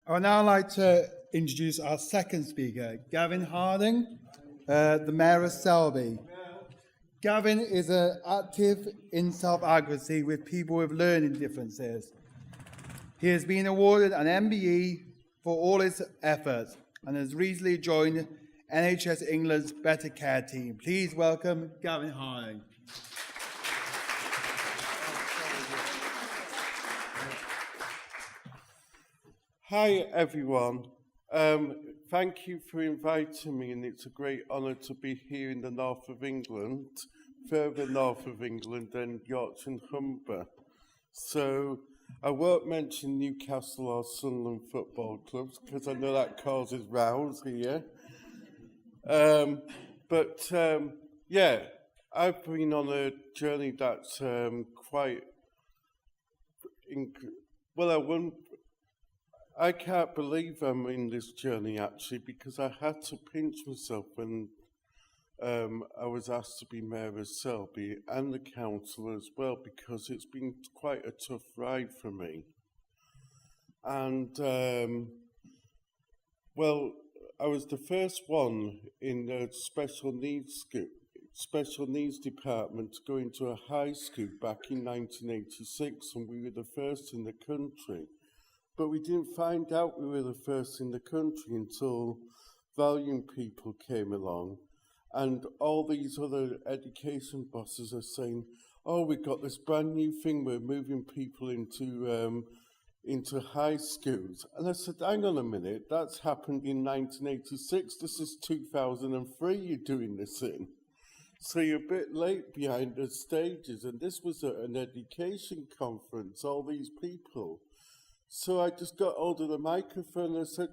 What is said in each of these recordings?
I would now like to introduce our second speaker, Gavin Harding, the Mayor of Selby. Gavin is active in self-advocacy with people with learning differences. He has been awarded an MBE for all his efforts and has recently joined NHS England's Better Care team. Please welcome Gavin Harding. Hi everyone, thank you for inviting me, and it's a great honour to be here in the north of England, further north of England than Yorkshire and Humber. So I won't mention Newcastle or Sunderland football clubs because I know that causes rows here. Yeah, I've been on a journey that's I can't believe I'm in this journey actually, because I had to pinch myself when I was asked to be Mayor of Selby and the council as well, because it's been quite a tough ride for me. And I was the first one in the special needs department to go into a high school back in 1986, and we were the first in the country. But we didn't find out we were the first in the country until Valiant people came along, and all these other education bosses are saying, oh, we've got this brand new thing, we're moving people into high schools. And I said, hang on a minute, that's happened in 1986, this is 2003 you're doing this in. So you're a bit late behind the stages, and this was at an education conference, all these people. So I just got hold of the microphone and I said,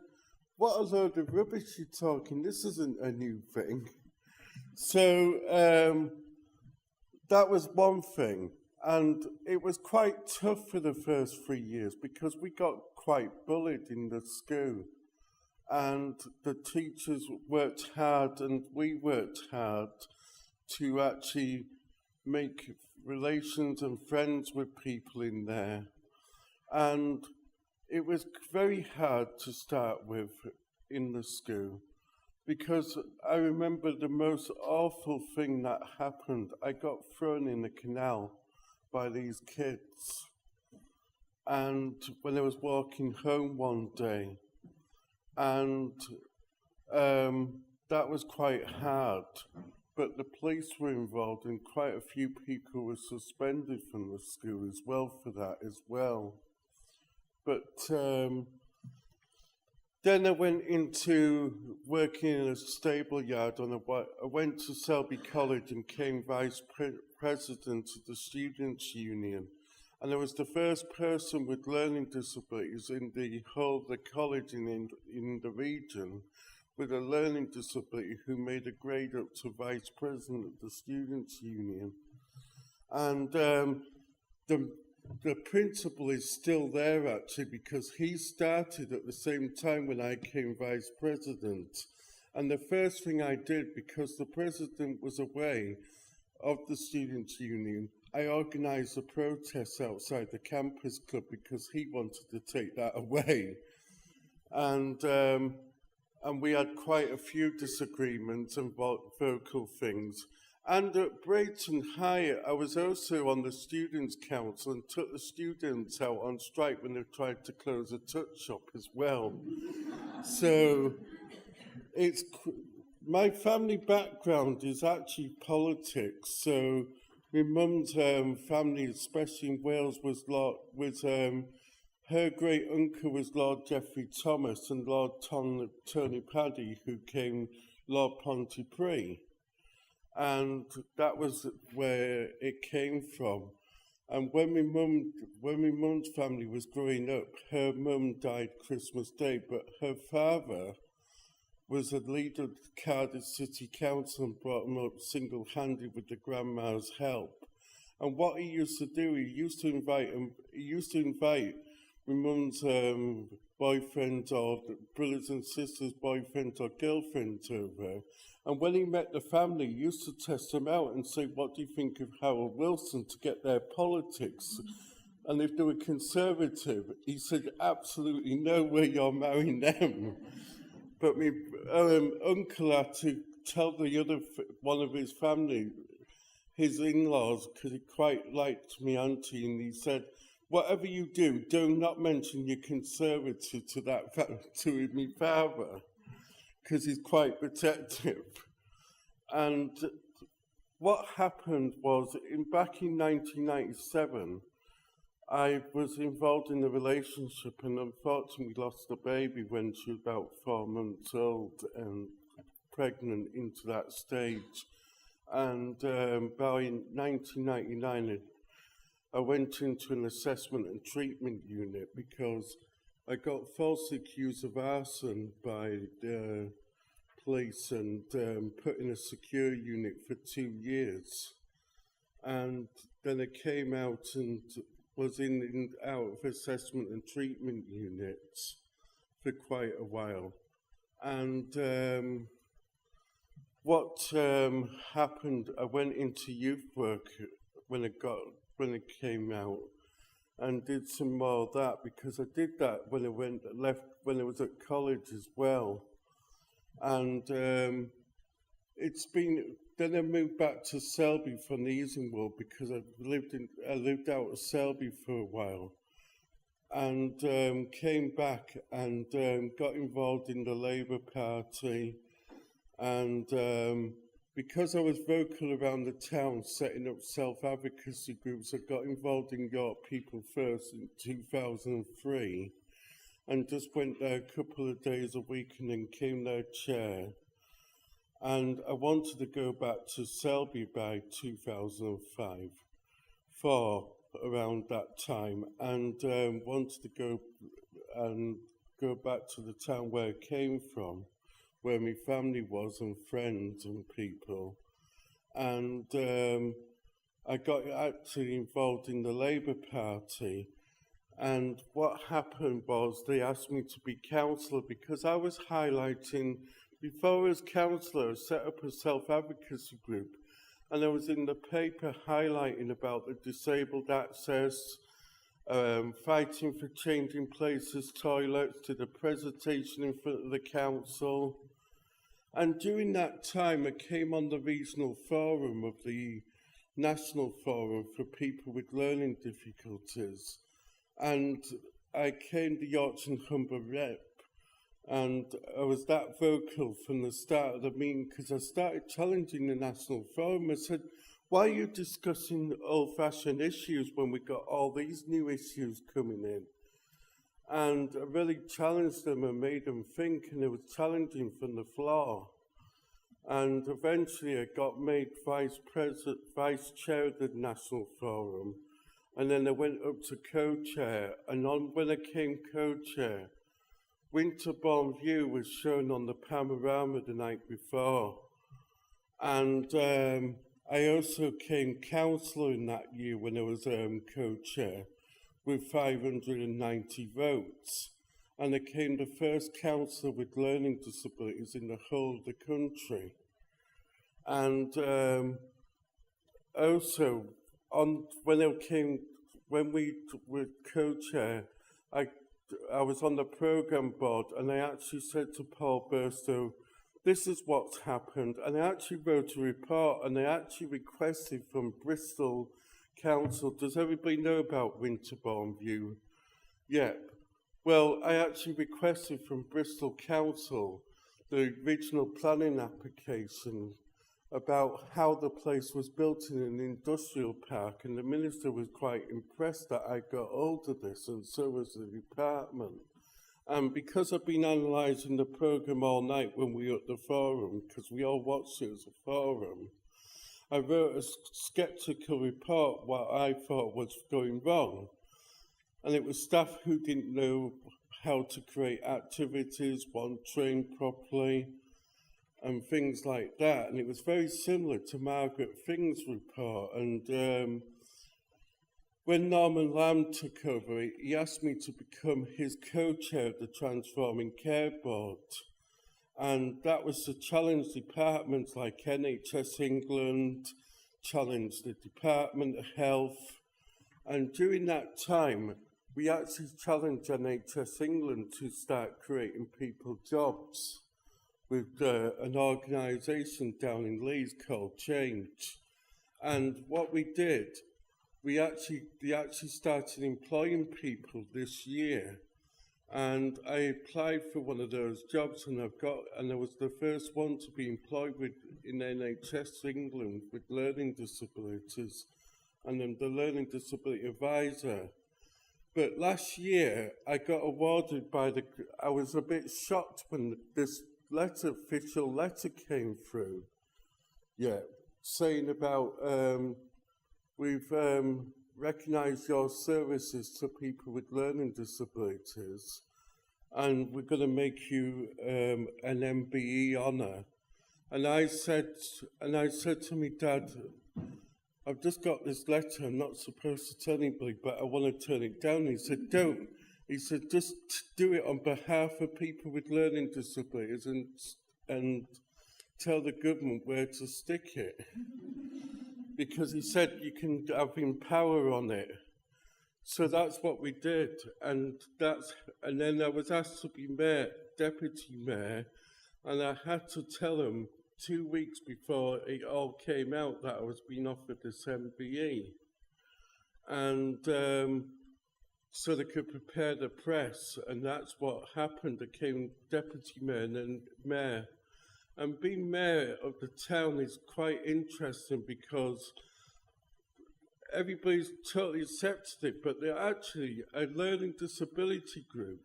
what a load of rubbish you're talking, this isn't a new thing. So that was one thing, and it was quite tough for the first 3 years because we got quite bullied in the school, and the teachers worked hard and we worked hard to actually make relations and friends with people in there. And it was very hard to start with in the school, because I remember the most awful thing that happened. I got thrown in the canal by these kids, and when I was walking home one day, and that was quite hard, but the police were involved and quite a few people were suspended from the school as well for that as well. But then I went into working in a stable yard, and I went to Selby College and became vice president of the Students' Union. And I was the first person with learning disabilities in the whole of the college in the region with a learning disability who made a grade up to vice president of the Students' Union. And the principal is still there actually, because he started at the same time when I became vice president. And the first thing I did, because the president was away of the Students' Union, I organised a protest outside the campus club because he wanted to take that away. And we had quite a few disagreements and vocal things. And at Brayton High, I was also on the Students' Council and took the students out on strike when they tried to close a touch shop as well. So my family background is actually politics. So my mum's family, especially in Wales, her great uncle was Lord Geoffrey Thomas and Lord Tony Paddy, who came Lord Pontypridd. And that was where it came from. And when my mum's family was growing up, her mum died Christmas Day, but her father was a leader of Cardiff City Council and brought him up single-handed with the grandma's help. And what he used to do, he used to invite my mum's boyfriend or brothers and sisters' boyfriends or girlfriends over. And when he met the family, he used to test them out and say, what do you think of Harold Wilson, to get their politics? And if they were Conservative, he said, absolutely no way you're marrying them. But my uncle had to tell the other, one of his family, his in-laws, because he quite liked me auntie, and he said, whatever you do not mention you're Conservative to that to my father, because he's quite protective. And what happened was, back in 1997, I was involved in a relationship and unfortunately lost a baby when she was about 4 months old and pregnant into that stage. And by 1999, I went into an assessment and treatment unit because I got falsely accused of arson by the police and put in a secure unit for 2 years. And then I came out and was in and out of assessment and treatment units for quite a while. And what happened, I went into youth work when I came out and did some more of that, because I did that when I was at college as well. And then I moved back to Selby from the Easing World because I lived out of Selby for a while, and came back and got involved in the Labour Party, and because I was vocal around the town setting up self-advocacy groups, I got involved in York People First in 2003 and just went there a couple of days a week and then came their chair. And I wanted to go back to Selby by 2005, around that time, and wanted to go back to the town where I came from, where my family was and friends and people. And I got actually involved in the Labour Party. And what happened was they asked me to be councillor because I was highlighting. Before I was councillor, I set up a self-advocacy group, and I was in the paper highlighting about the disabled access, fighting for changing places, toilets, did a presentation in front of the council. And during that time, I came on the regional forum of the National Forum for People with Learning Difficulties, and I came the Yorkshire and Humber rep. And I was that vocal from the start of the meeting because I started challenging the National Forum. I said, why are you discussing old-fashioned issues when we've got all these new issues coming in? And I really challenged them and made them think, and it was challenging from the floor. And eventually I got made vice chair of the National Forum. And then I went up to co-chair. And when I came co-chair, Winterbourne View was shown on the panorama the night before. And I also came councillor in that year when I was co-chair with 590 votes. And I came the first councillor with learning disabilities in the whole of the country. And also, when we were co-chair, I was on the programme board, and I actually said to Paul Burstow, this is what's happened. And I actually wrote a report, and I actually requested from Bristol Council, does everybody know about Winterbourne View? Yep. Well, I actually requested from Bristol Council the regional planning application about how the place was built in an industrial park, and the minister was quite impressed that I got hold of this, and so was the department. And because I've been analysing the programme all night when we were at the forum, because we all watched it as a forum, I wrote a sceptical report what I thought was going wrong. And it was staff who didn't know how to create activities, weren't trained properly, and things like that. And it was very similar to Margaret Fing's report. And when Norman Lamb took over, he asked me to become his co-chair of the Transforming Care Board. And that was to challenge departments like NHS England, challenge the Department of Health, And during that time, we actually challenged NHS England to start creating people jobs with an organisation down in Leeds called Change. And what we did, they actually started employing people this year. And I applied for one of those jobs, and I was the first one to be employed in NHS England with learning disabilities, and I'm the learning disability advisor. But last year, I got awarded I was a bit shocked when this official letter came through, saying about, we've recognised your services to people with learning disabilities, and we're going to make you an MBE honour. And I said to my dad, I've just got this letter, I'm not supposed to tell anybody, but I want to turn it down. He said, don't. He said, just do it on behalf of people with learning disabilities and tell the government where to stick it. Because he said you can have power on it. So that's what we did. And then I was asked to be deputy mayor, and I had to tell him 2 weeks before it all came out that I was being offered this MBE. And so they could prepare the press, and that's what happened. I became deputy mayor and then mayor. And being mayor of the town is quite interesting because everybody's totally accepted it, but they're actually a learning disability group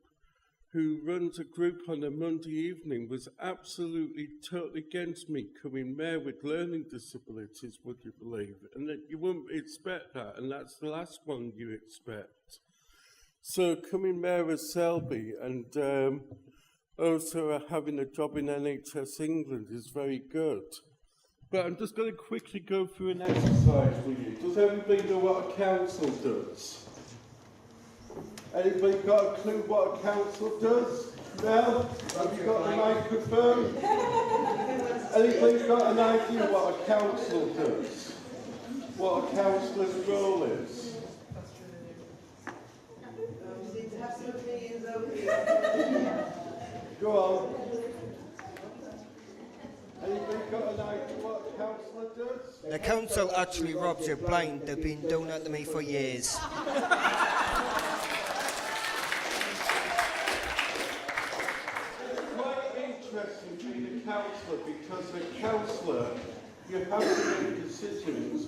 who runs a group on a Monday evening was absolutely totally against me coming mayor with learning disabilities, would you believe? And that you wouldn't expect that, and that's the last one you expect. So coming mayor of Selby and also having a job in NHS England is very good. But I'm just going to quickly go through an exercise with you. Does everybody know what a council does? Anybody got a clue what a council does? Mel, have you got the microphone? Anybody got an idea what a council does? What a councillor's role is? Go on. Anybody got an idea what a councillor does? The council actually robs you blind. They've been doing that to me for years. Interesting being a councillor, because a councillor, you have to make decisions,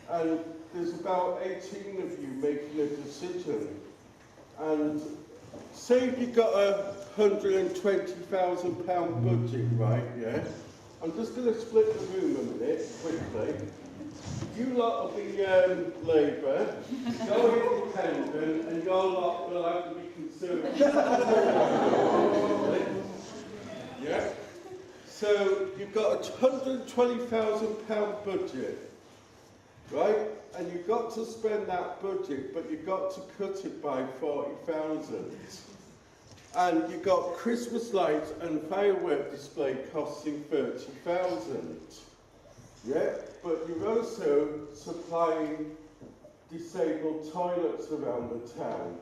and there's about 18 of you making a decision. And say you've got a £120,000 budget, right, yeah? I'm just going to split the room a minute, quickly. You lot will be Labour, you're independent, and your lot will have to be Conservative. Yeah? So you've got a £120,000 budget, right? And you've got to spend that budget, but you've got to cut it by 40,000. And you've got Christmas lights and firework display costing 30,000. Yeah? But you're also supplying disabled toilets around the town.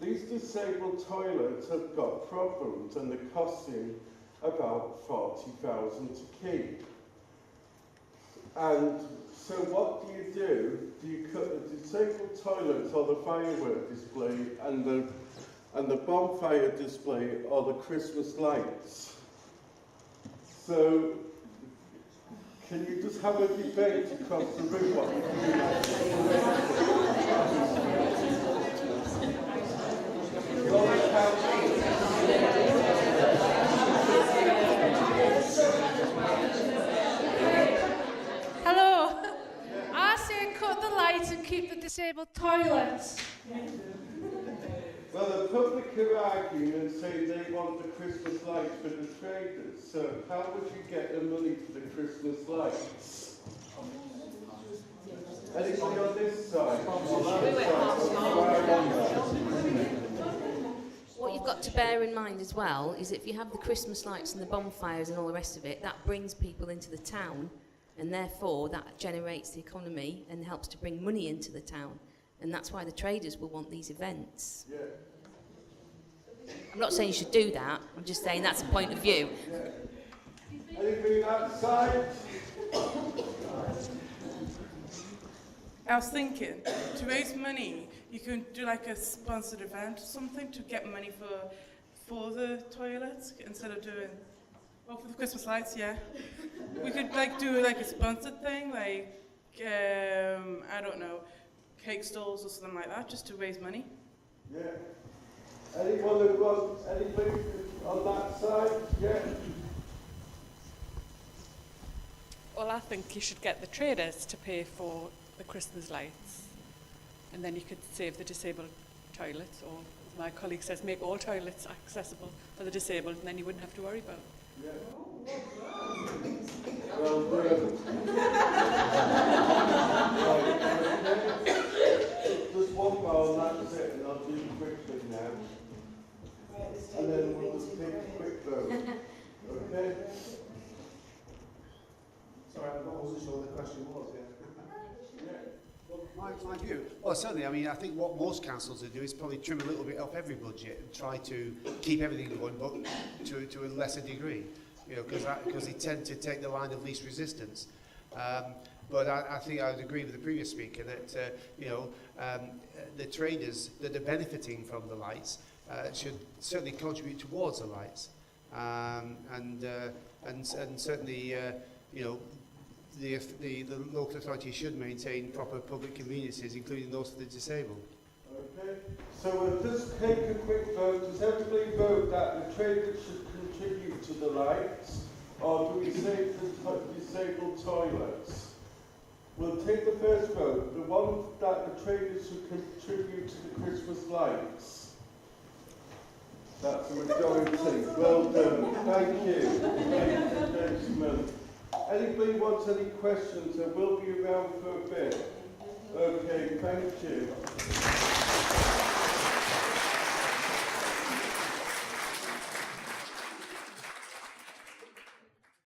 These disabled toilets have got problems and they're costing about 40,000 to keep. And so what do? Do you cut the disabled toilets or the firework display and the bonfire display or the Christmas lights? So can you just have a debate across the room what you Hello. I say cut the lights and keep the disabled toilets. Well, the public are arguing and saying they want the Christmas lights for the traders. So how would you get the money for the Christmas lights? Anybody on this side? What you've got to bear in mind as well is if you have the Christmas lights and the bonfires and all the rest of it, that brings people into the town, and therefore that generates the economy and helps to bring money into the town. And that's why the traders will want these events. I'm not saying you should do that, I'm just saying that's a point of view. Anything outside? I was thinking, to raise money, you can do like a sponsored event or something to get money for the toilets instead of doing, well, for the Christmas lights, yeah. We could like do like a sponsored thing, like, I don't know, cake stalls or something like that, just to raise money. Yeah. Anyone who wants anything on that side? Yeah. Well, I think you should get the traders to pay for the Christmas lights, and then you could save the disabled toilets, or as my colleague says, make all toilets accessible for the disabled, and then you wouldn't have to worry about it. Yeah. Well done. Just one more, and that's it, and I'll do the quick thing now. And then we'll just take a quick vote. Okay? Sorry, I wasn't sure what the question was. My view? Well, certainly, I mean, I think what most councils would do is probably trim a little bit off every budget and try to keep everything going, but to a lesser degree, you know, because they tend to take the line of least resistance. But I think I would agree with the previous speaker that, you know, the traders that are benefiting from the lights should certainly contribute towards the lights. And certainly, you know, the local authority should maintain proper public conveniences, including those for the disabled. Okay, so we'll just take a quick vote. Does everybody vote that the traders should contribute to the lights, or do we save the disabled toilets? We'll take the first vote, the one that the traders should contribute to the Christmas lights. That's a majority. Well done. Thank you. Ladies and gentlemen. Anybody wants any questions? There will be around